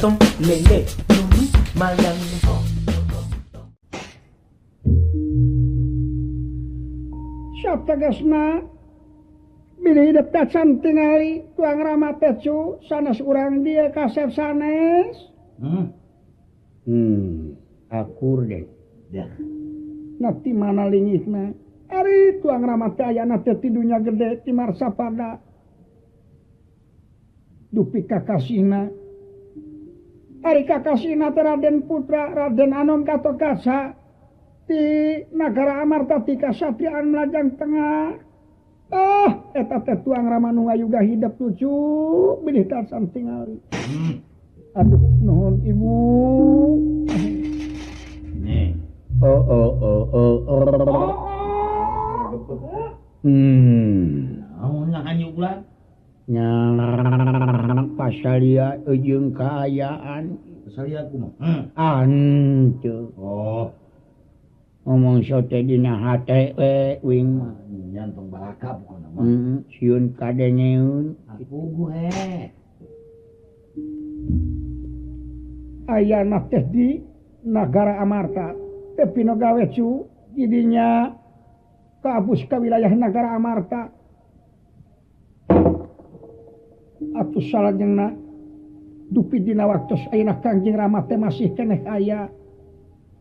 tong lele nuni malang. Sategasna bilih hidup tacan tingali tuang rama tecu sanes urang dia kasep sanes. Akur deh. Ya. Nanti mana lingihna? Ari tuang rama teh ayana teh tidunya gede ti Marsapada. Dupi kakasina. Ari kakasina teh Raden Putra Raden Anom Gatotkaca ti Nagara Amarta ti kasatriaan Melajang Tengah. Eta teh tuang rama nu ngayuga hidup lucu bilih tasan tingali. Aduh nuhun ibu. Nih. Naon lah kanyuglan? Nyang pasalia jeung kaayaan. Pasalia kumaha? Anteu. Oh, Ngomong sote dina hate wing mah. nyantong balaka pokona mah. Sieun kadengeun. Aku gue. Ayana teh di Nagara Amarta. Teh pino gawe cu didinya kaabus ka wilayah Nagara Amarta. Atuh salajengna dupi dina waktos ayeuna Kangjeng Rama teh masih keneh aya.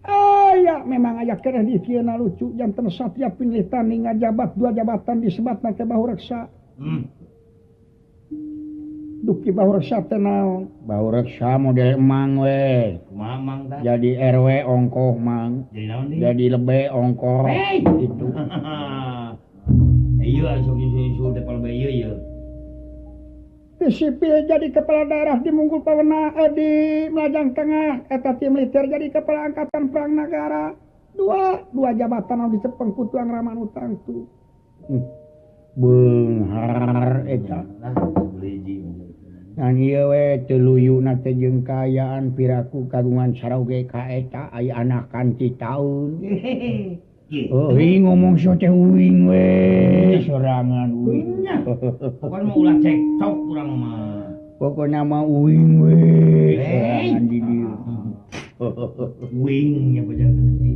Aya memang aya keneh di kieuna lucu janten satria pinilih tani ngajabat 2 jabatan disebatna ke bahu reksa. Dupi bahu reksa teh naon? Bahu reksa model emang we. Kumaha mang tah? Jadi RW ongkoh mang. Jadi naon deui? Jadi lebe ongkoh. Hey! Itu. Ieu asup isu-isu teh palbe ieu ieu. Sipil jadi kepala daerah di Munggul Pawana di Melajang Tengah eta ti militer jadi kepala angkatan perang negara dua jabatan anu dicepeng ku tuang rama nu tangtu beunghar eta Lah, beliji. ngan ieu we teu luyuna teh jeung kaayaan piraku kagungan saroge ka eta aya anakan ti taun. Ngomong so teh uing we sorangan uing. Pokoknya mau ulah cekcok kurang mah. Pokoknya mah uing we sorangan di dieu. Wing nya pajakeun teh.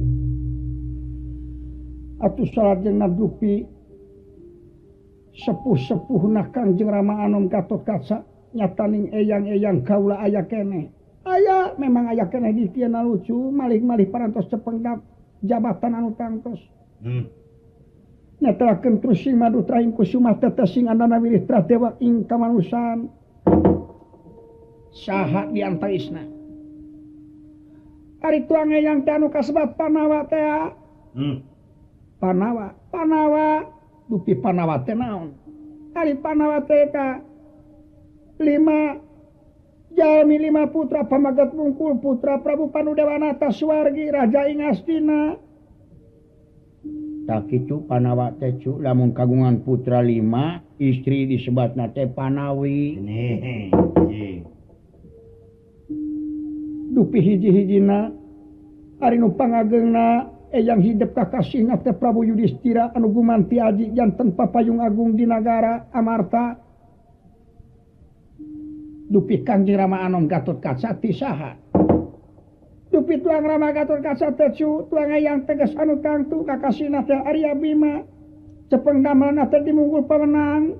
Atuh salajengna dupi sepuh-sepuhna Kangjeng Rama Anom Gatotkaca nyataning eyang-eyang kaula aya keneh. Aya memang aya keneh di kieuna lucu malih-malih parantos cepeng jabatan anu tangtos. Netelakeun terus si Madu Trahing Kusuma teteh sing andana wilih Tradewa ing kamanusan. Saha di antawisna? Ari tuang eyang teh anu kasebat Panawa teh. Panawa dupi Panawa teh naon? Ari Panawa teh ka 5 jalmi 5 putra pamagat bungkul putra Prabu Panudewanata Suwargi Raja ing Astina. Tak kitu Panawa teh cu lamun kagungan putra 5 istri disebatna teh Panawi. Nih. Dupi hiji-hijina ari nu pangageungna eyang hidup kakasihna teh Prabu Yudistira anu gumanti aji janten papayung agung di Nagara Amarta. Dupi Kangjeng Rama Anom Gatotkaca ti saha? Dupi tuang Rama Gatotkaca teh cu tuang eyang tegas anu tangtu kakasihna teh Arya Bima cepeng damelna teh di Munggul Pawenang.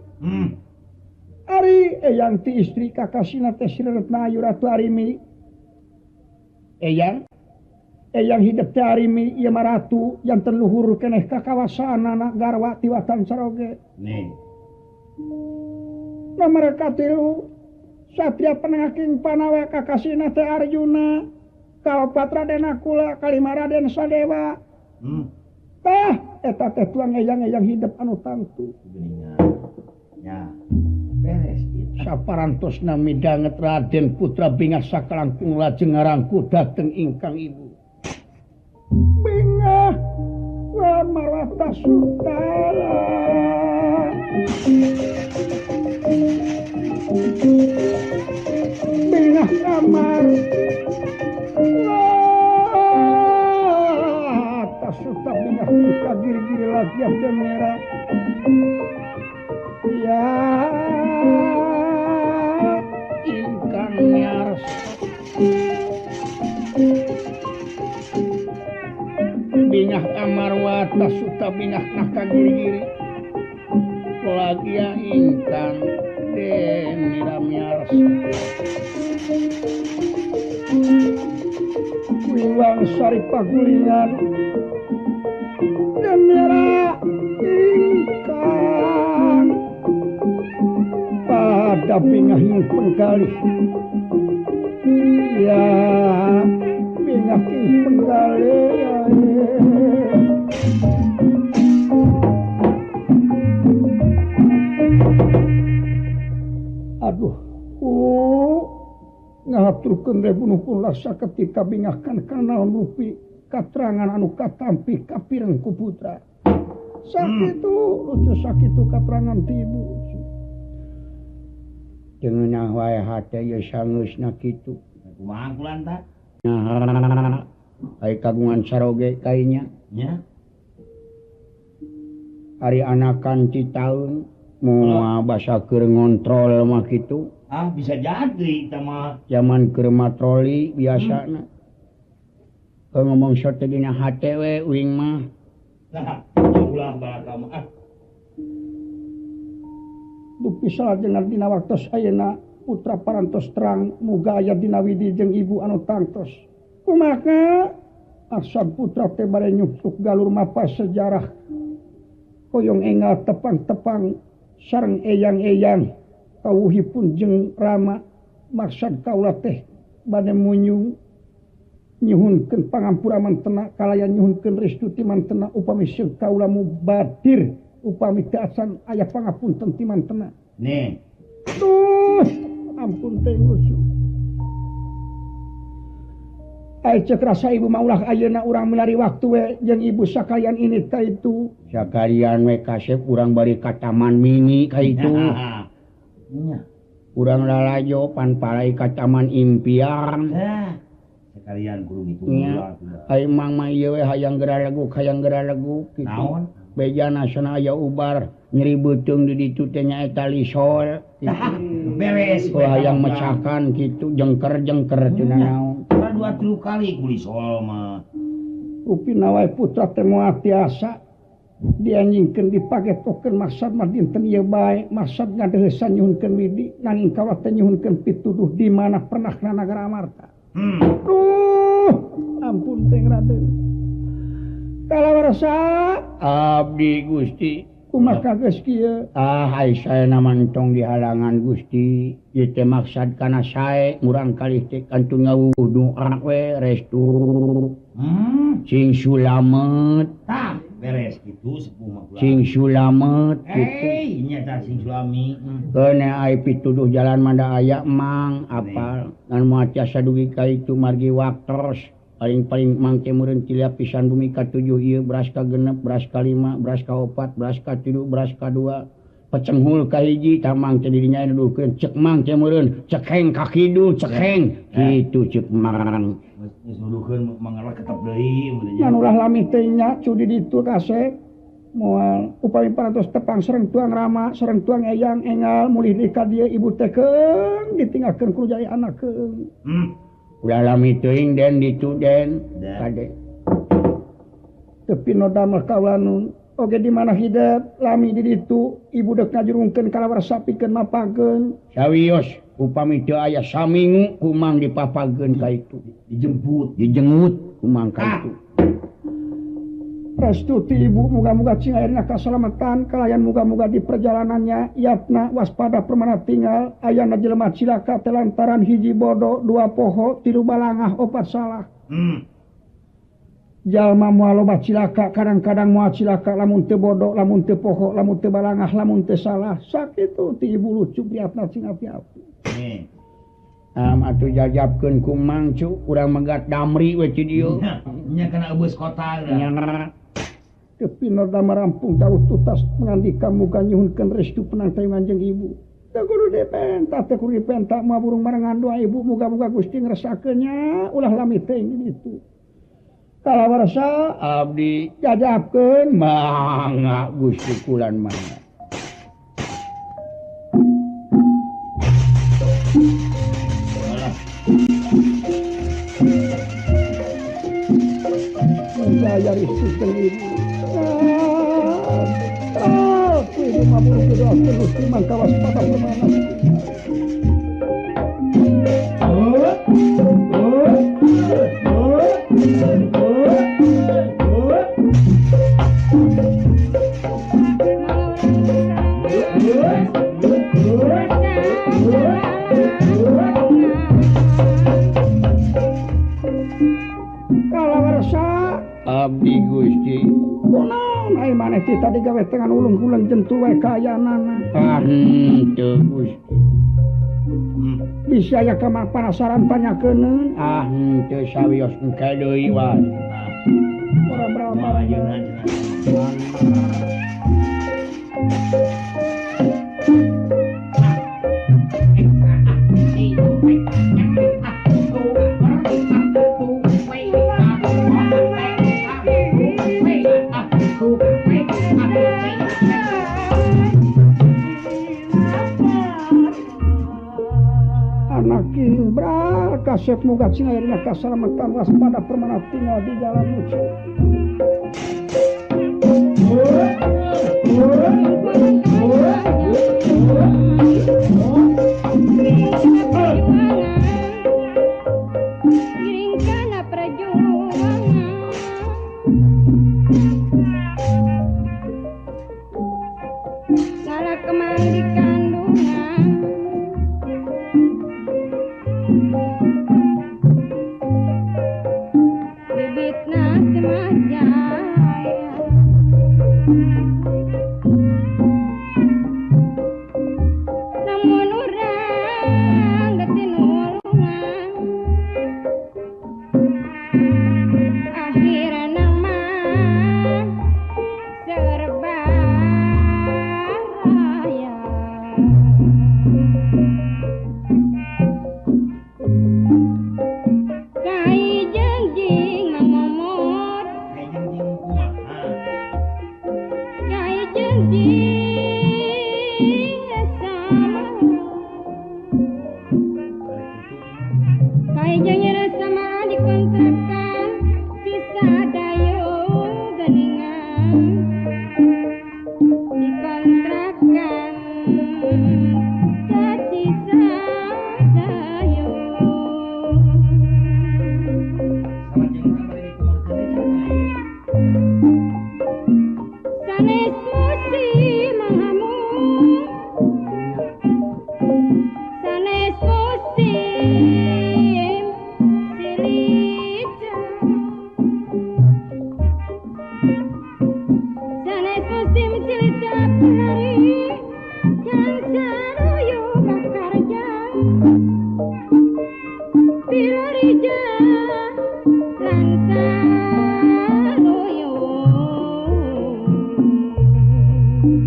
Ari eyang ti istri kakasihna teh Siretna Ayu Ratu Arimi. Eyang hidup teh Arimi ieu mah ratu janten luhur keneh kakawasaanna garwa ti watan Saroge. Nih. Nomor katilu satria penengaking Panawa kakasihna teh Arjuna. Kaopat Raden Nakula kalima Raden Sadewa. Eta teh tuang eyang-eyang hidup anu tangtu. Ya. Beres kitu. Saparantosna midanget Raden Putra Bingah sakalangkung lajeng ngarangku dateng ingkang ibu. Bingah wa marwata sutara. Bingah kamar. Atas suta bingah putra giri-giri lagi yang merah. Ya ingkang nyars marwata suta bingah ka giri-giri lagia ingkang den miramiars wiwang sari pagulingan dan mira ingkang pada bingahing penggalih ya bingahing penggalih aduh ngaturkeun bunuhkeun lasa ketika bingahkan kana rupi katrangan anu katampi kapireng ku putra sakitu lucu sakitu katrangan ti ibu jeung wae hate ye sangeusna kitu kumaha kulanta ai kagungan saroge kainya nya ari anakan ti taun moal basa keur ngontrol mah kitu bisa jadi sama zaman keur matroli biasana ngomong shot dina hate we uing mah nah ulah baraka mah dupi salajengna dina waktos ayeuna putra parantos terang muga aya dina widi jeung ibu anu tangtos kumaha asal putra teh bare nyuksuk galur mapa sejarah hoyong enggal tepang-tepang sareng eyang-eyang kawuhipun jeung Rama maksud kaula teh bade munyung nyuhunkeun pangampura mantena kalayan nyuhunkeun restu ti mantena upami seug kaula mubadir upami teu asan aya pangapunten ti mantena nih ampun teh ngusu ai cek rasa ibu maulah ayeuna urang melari waktu we jeung ibu sakalian ini ka itu sakalian we kasep urang bari ka taman mini ka itu nya urang lalajo pan palai ka taman impian sekalian kudu gitu ai mang mah ieu we hayang geralagu kitu naon beja nasional aya ubar nyeribeuteung di ditu teh nyaeta lisol beres hayang mecakan kitu jengker-jengker cenah naon 2-3 kali kuli soal mah upina wae putra teh moal tiasa dianjingkeun dipagetokeun maksud mah dinten ieu bae maksud ngadeuheusan nyuhunkeun widi nanging kaula teh nyuhunkeun pituduh di mana pernahna nagara Amarta ampun teh Raden kalawarsa abdi Gusti kumaha geus kieu hai saena mantong di halangan Gusti ieu teh maksud kana sae urang kalih teh kantu ngawudu anak we restu cing sulamet tah beres kitu sepuh mah cing sulamet kitu nya tah sing sulami keune ai pituduh jalan manda aya mang apal ngan moal tiasa dugi ka itu margi waktos paling mangke meureun cilia pisan bumi ka-7 ieu beras ka-6 beras ka-5 beras ka-4 beras ka-3 beras ka-2 pecenghul ka hiji tah mangke dirinya nuduhkeun cek mangke meureun cek heng ka kidul cek heng kitu ceuk marang geus nuduhkeun mangarah ketep deui ngan ulah lami teh nya cudi ditu kasep moal upami parantos tepang sareng tuang Rama sareng tuang eyang enggal mulih di ka dieu ibu teh keung ditinggalkeun ku jaya anakkeun ulah lami teuing den ditu den kade tepi no damel kaula nun oge di mana hidup lami di ditu ibu dek ngajurungkeun kalawarsa pikeun mapageun sawios upami teu aya samingu kumang dipapageun ka itu dijemput kumang ka itu restu ti ibu muga-muga cing ayeuna kasalamatan kalayan muga-muga di perjalanannya yatna waspada permana tinggal ayana jelema cilaka teh lantaran hiji bodo 2 poho 3 balangah 4 salah jalma moal loba cilaka kadang-kadang moal cilaka lamun teu bodo lamun teu poho lamun teu balangah lamun teu salah sakitu ti ibu lucu priatna cing api-api atuh jajabkeun ku mangcu urang megat damri we ci dieu nya kana ebeus kota nya tepi norda marampung daud tutas ngandika muga nyuhunkeun restu penangtayangan jeung ibu teu kudu dipenta teu kudu dipenta moal burung marangan doa ibu muga-muga Gusti ngresakakeunnya ulah lami teuing ditu kalawarsa abdi jajabkeun mangga Gusti kulan mangga saya restu ibu Gusti mangka waspada permana. Kalawarsa abdi Gusti kunaon ai maneh kita digawe tengan ulung-ulung jentul wae kayanana. henteu Gusti Bisa ya ka panasaran tanyakeun. henteu sawios engke deui wae Ora berapa Mau ayeuna cenah. anak Imbra kasep muga cina dina kasalametan waspada permana tinggal di jalan lucu. Kiringkan perjuangan salah kemari di kandungan bibitna semajaya namun urang getinulungan akhirnya nama serba raya kai janjing mangomot Kayak jenjing kumaha. kai janjing sama kai janjing sama dikontrakan sisa dayung geningan dikontrakan sisa dayung Sama jeung urang bari dikumpulkeun cenah. sanes musim mengamuk sanes musim silita sanes musim silita penari dan saruyu bakarja pilorija lan saruyu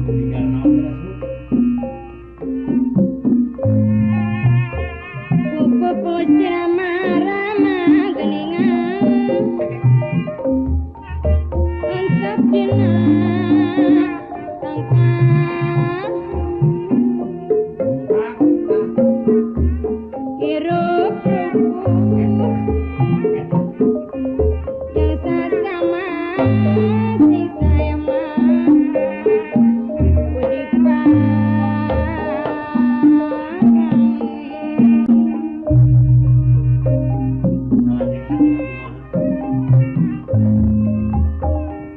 Tinggal naon terus. Pupu rama geningan Antep dina tangkang Hirup yang sesama si sayang Budi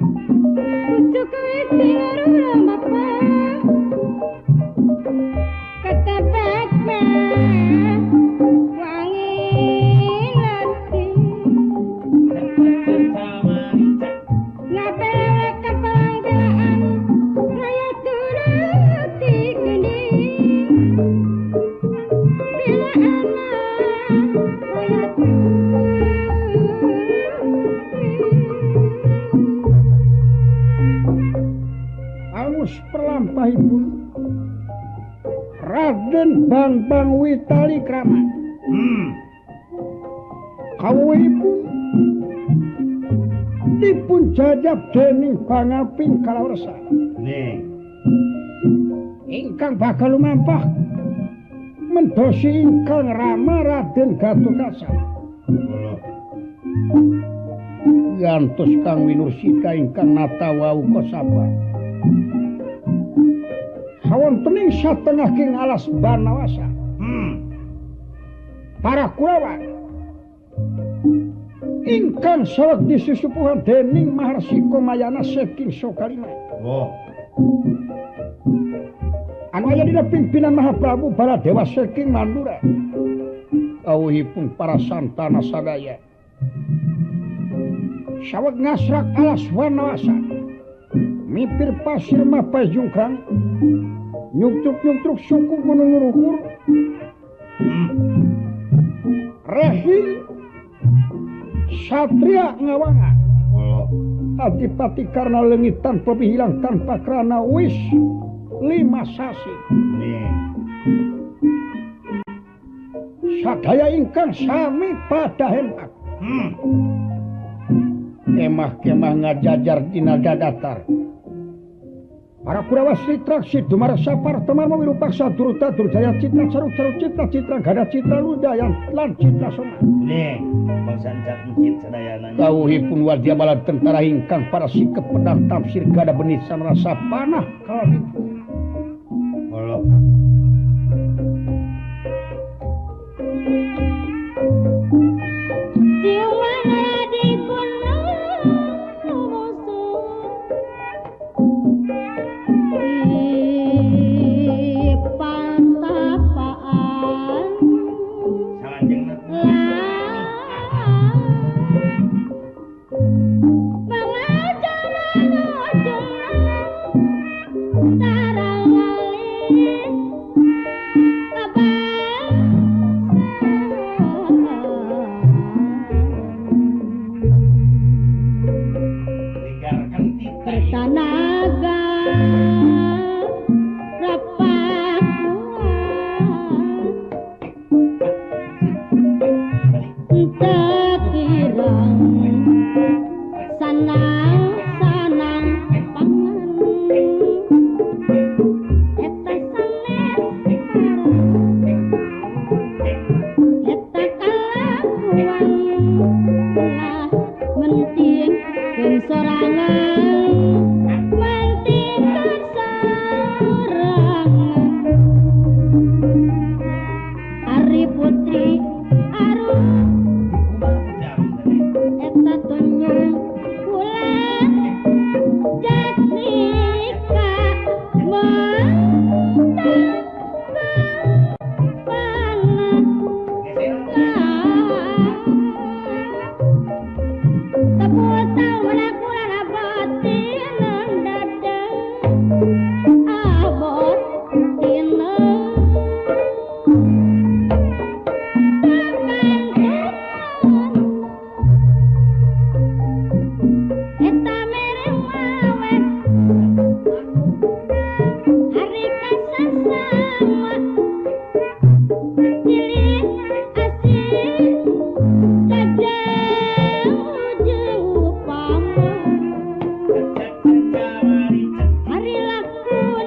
Pucuk witing arurang bapa Ketebak mah wangi lati Ngapela kapanggelaan Raya turuti geni Bila anak Raya Angus perlampahipun Raden Bambang Witali Krama kawuhipun dipun jajab dening pangaping kalawarsa Nih, ingkang bakal lumampah mendosi ingkang Rama Raden Gatotkaca bolo. gantos Kang Winursita ingkang nata wau kosapa sawontening satengah king alas banawasa para Kurawa ingkang salek disusupuhan dening Maharsi Komayana saking Sokalima. Oh. Anu aya dina pimpinan Mahaprabu Baladewa saking Mandura. Kawuhipun para santana sadaya. Saweg ngasrak alas wanawasa. Mipir pasir mapai jungkrang. Nyuktruk-nyuktruk suku gunung ruhur. Rahil Satria ngawanga. Oh. Adipati karena leungit tanpa hilang tanpa krana wis 5 sasi. Nih. Sadaya ingkang sami pada hempak. Kemah-kemah ngajajar dina dadatar. Para Kurawa Sitraksi dumarsa parteman wirupaksa Durta Durjaya Citra Caru-caru Citra Gada Citra Ludayan lan Citra Soma. Nih, bangsa Encak Encit sadayana. Kawuhipun wadya bala tentara ingkang para sikep pedang tamsir gada benisan rasa panah kalabipun. Oh. Jiwana di gunung musuh di pantapaan Salajeng pengajaran ujung tarawali digarkan tita. Bertanaga tekirang sanang-sanang pangan eta sanes eta kalakuan lah menting ing sorangan menting sorangan Ari Putri arum eta tonyong bulan jatnika mentang panas tepul tahu lakukan abatin dadang abot tina eta mereng mawet hari kasasama silih asih jajang ujung upama hari laku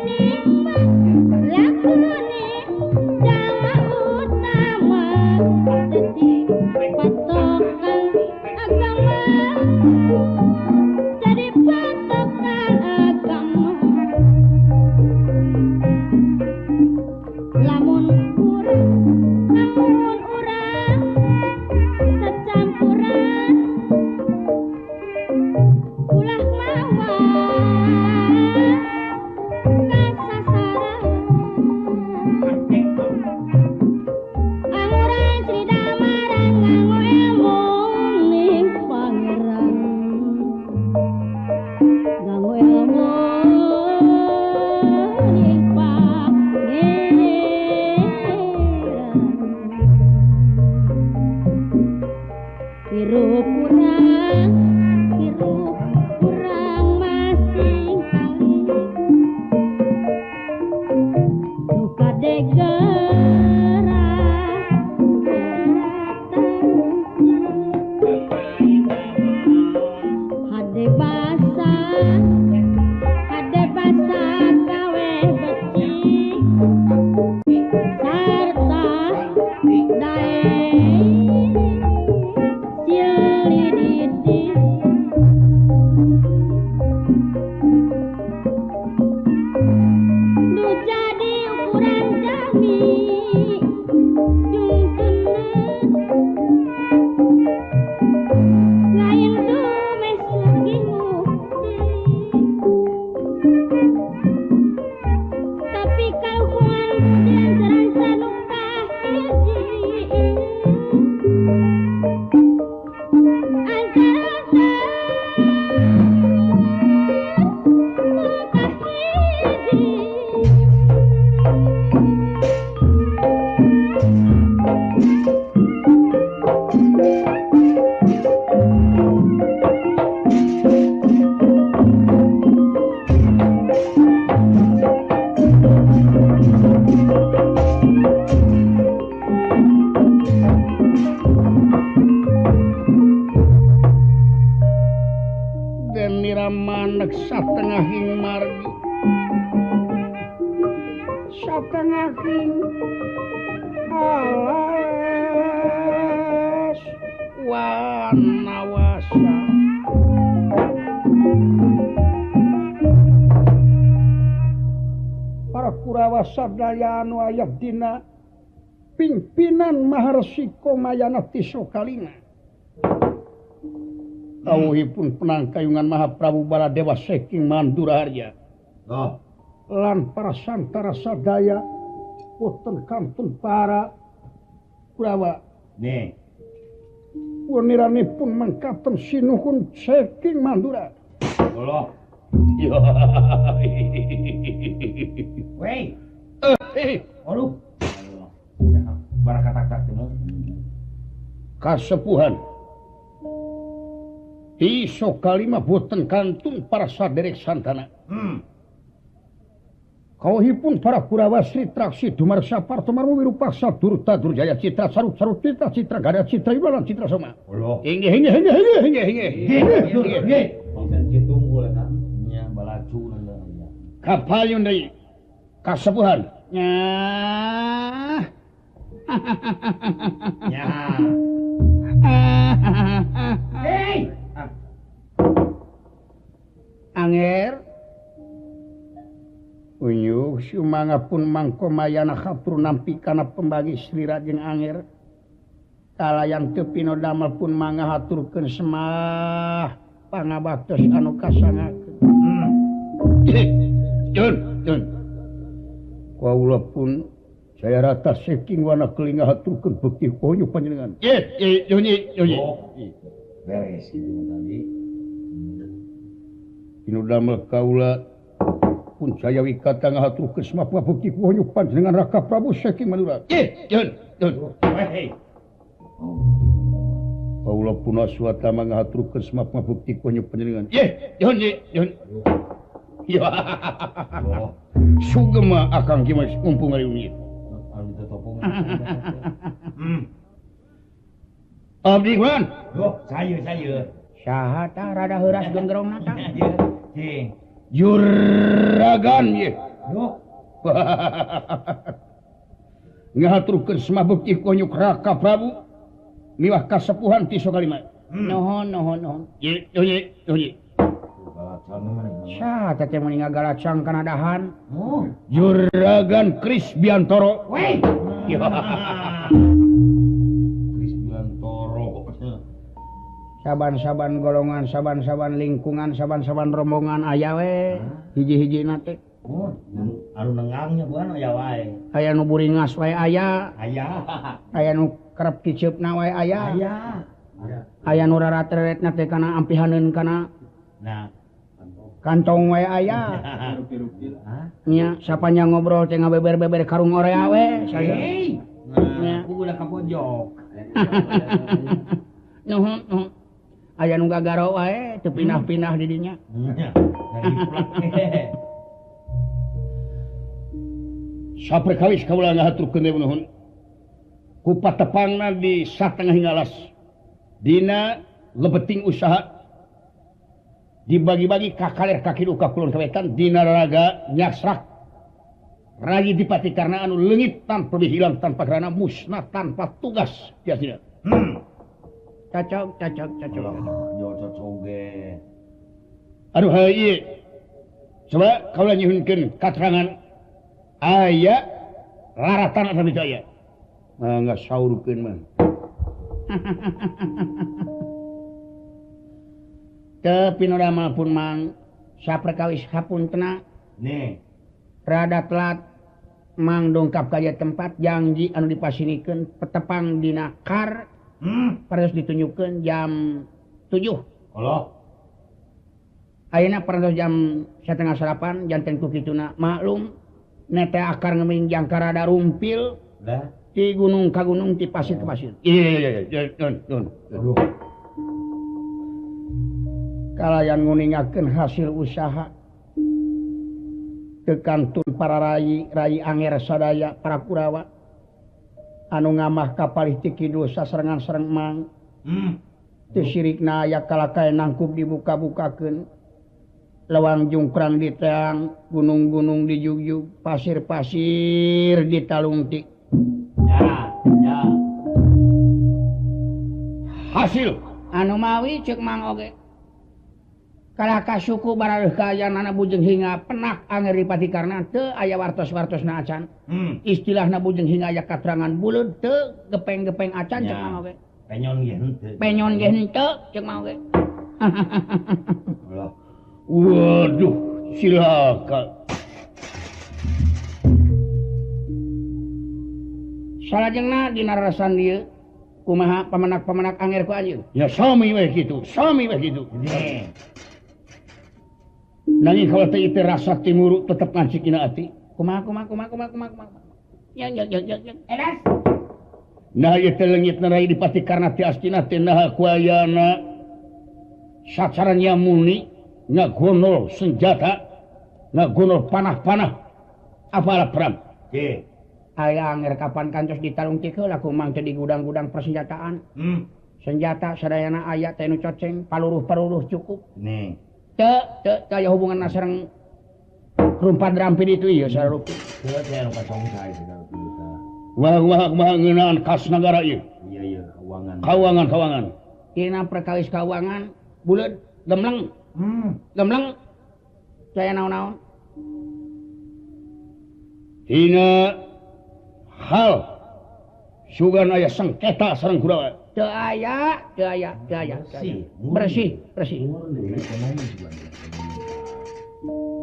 ing margi satengah king alas wanawasa para Kurawa sadaya anu aya dina pimpinan Maharsi Komayana Tisokalina kawuhipun penangkayungan Mahaprabu Baladewa saking Manduraharja Oh, lan para santara sadaya boten kantun para Kurawa nih. wuniranipun mangkaten sinuhun saking Mandura. Allah. ya Wei. Aduh. Barakat tak temu. kasepuhan Tisokalima boten kantun para saderek santana kawuhipun para Kurawa Sri Traksi Dumarsa Partomarmo Wirupaksa Durta Durjaya Citra Sarut Citra Citra Gada Citra Ibalan Citra Soma Allah. Hinge Bangsan citung lah kan. Nya balacu nanda. kapal yun dari kasepuhan Ya. Hey. Anger unyuh sumangapun mangko mayana hatur nampi kana pembagi Sri Rajeng Anger kalayan teu pino damel pun mangga haturkeun semah pangabaktos anu kasangakeun Jun kaula pun saya rata saking wana kelinga haturkeun bekti koyo panjenengan Joni Beres gitu tadi. pino damel kaula pun saya wikata ngahaturkeun semah pangabekti koyo panjenengan Raka Prabu saking Madura Jun Hei. kaula pun aswata ngahaturkeun semah pangabekti koyo panjenengan Jun ya Allah. sugema akang kieu mumpung ari unyi Anu tetopong. abdi kumaha Yo, saya. saha tah rada heuras genggerongna tah Cing. juragan ye Yo. ngahaturkeun semah bekti koyo Raka Prabu miwah kasepuhan Tisokalima nuhun ye Balacan mana? saha teh meni ngagalacang kana dahan Oh. juragan Kris Biantoro Wei. Kris Biantoro. saban-saban golongan saban-saban lingkungan saban-saban rombongan aya we hiji-hijina teh Oh, anu nengangnya bukan aya wae. aya nu buringas wae aya Aya. nu kerep kiceupna wae aya Aya. aya nu rarat-reretna teh kana ampihaneun kana Nah, kantong wae aya nya sapanjang ngobrol teh ngabeber-beber karung orea we saya Hei. Nah, aku udah ke pojok. nuhun aya nu gagaro wae teu pindah-pindah di dinya Dari plak. saperkawis kaula ngahaturkeun deui nuhun ku patepangna di satengah hingalas dina lebeting usaha dibagi-bagi ka kaler ka kidu ka kulon ka wetan dina raga nyasrak rayi dipati karna anu leungit tanpa dihilang tanpa karana musnah tanpa tugas biasina cocok Yo cocoge. aduh ieu coba kaula nyuhunkeun katerangan aya laratan asa aya mangga saurkeun mah teu pinodamal pun mang saperkawis hapuntenna Nih. rada telat mang dongkap ka tempat janji anu dipasinikeun petepang dina kar parantos ditunjukkeun jam 7 Allah. ayeuna parantos jam 7:30 janten ku kituna maklum nete akar ngeminjang ka rada rumpil Dah. ti gunung ka gunung ti pasir ke pasir iya nun Aduh. kalayan nguningakeun hasil usaha tekantun para rayi Anger sadaya para Kurawa anu ngamah kapalih ti kidul saserengan-sereng mang teu sirikna aya kalakae nangkup dibuka-bukakeun lawang jungkrang di teang, gunung-gunung di jugjug, pasir-pasir di talungtik. Ya. Hasil anu mawi cek mang oge. Kalaka suku barareuh kaayaan bujeng hinga penak anger dipati karna teu aya wartos-wartosna acan. Istilahna bujeng hinga aya katerangan buleud teu gepeng-gepeng acan cek mang oge. Penyon ge henteu. Penyon ge henteu cek mang oge. Allah. Waduh, silakan. Salajengna dina rarasan dieu kumaha pamenak-pamenak anger ku anjeun? Ya sami we kitu. Ini. Nanging kalau teh itu rasa timuru tetep ngancikina ati. Kumaha. Ya. Edas. Nah ieu teh leungitna rai dipati karna ti astina teh naha kuayana sacaranya muni ngagonol senjata, ngagonol panah-panah. Apalah perang? Oke. Aya anger kapan kancos ditalungtik heula kumang teh di gudang-gudang persenjataan. Senjata sadayana aya teh nu coceng, paluruh-paluruh cukup. Nih. Teu aya hubunganna sareng rumpat rampin itu ieu sarupi. Teu teh anu kacong sae segala kita. Wah ngeunaan kas nagara ieu. Iya, Kawangan. Dina perkawis kawangan buleud gemleng. Gemleng. Saya naon-naon. Dina hal sugan aya sengketa sareng kudawa. Teu aya. Bersih.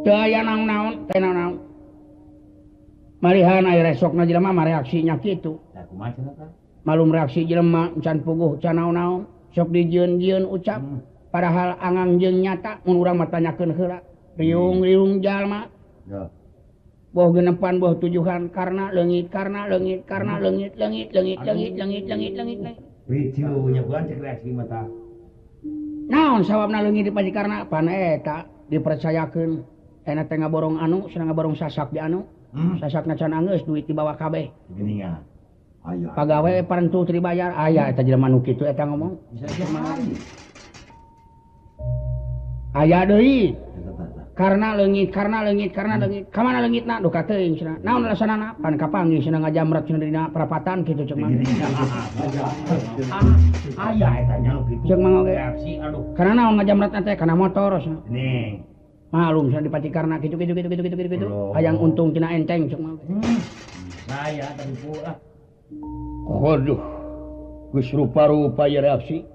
Teu aya naon-naon, teh naon-naon. Marihan aya resokna jelema mah reaksinya kitu. Tah kumaha cenah tah? Malum reaksi jelema can puguh can naon-naon, sok dijieun-jieun ucap. Padahal angang jeung nyata mun urang mah tanyakeun heula. Riung-riung jalma. Ya. Boh genepan boh tujuhan karena leungit. Ricu nyaguan cek reaksi mata. Naon sawabna leungit dipaji karena pan eta dipercayakeun ena teh ngaborong anu cenah ngaborong sasak di anu. Sasakna can anggeus duit dibawa kabeh. Geuningan. Aya. Pagawe parentu teu dibayar aya eta jelema nu kitu eta ngomong. Bisa jadi. Aya deui. Tah. Karena leungit. Kamana leungitna duh ka teuing cenah. Naon lasanana? Pan kapanggih cenah ngajamret cenah dina perapatan kitu cek mah. Aya eta nya nu kitu. Cek mah oge. Reaksi aduh. Karena naon ngajamret teh kana motor cenah. Nih. Malum cenah dipati karena kitu. Oh. Hayang untung cenah enteng cek mah. Saya tadi pula. Waduh. Geus rupa-rupa ya reaksi.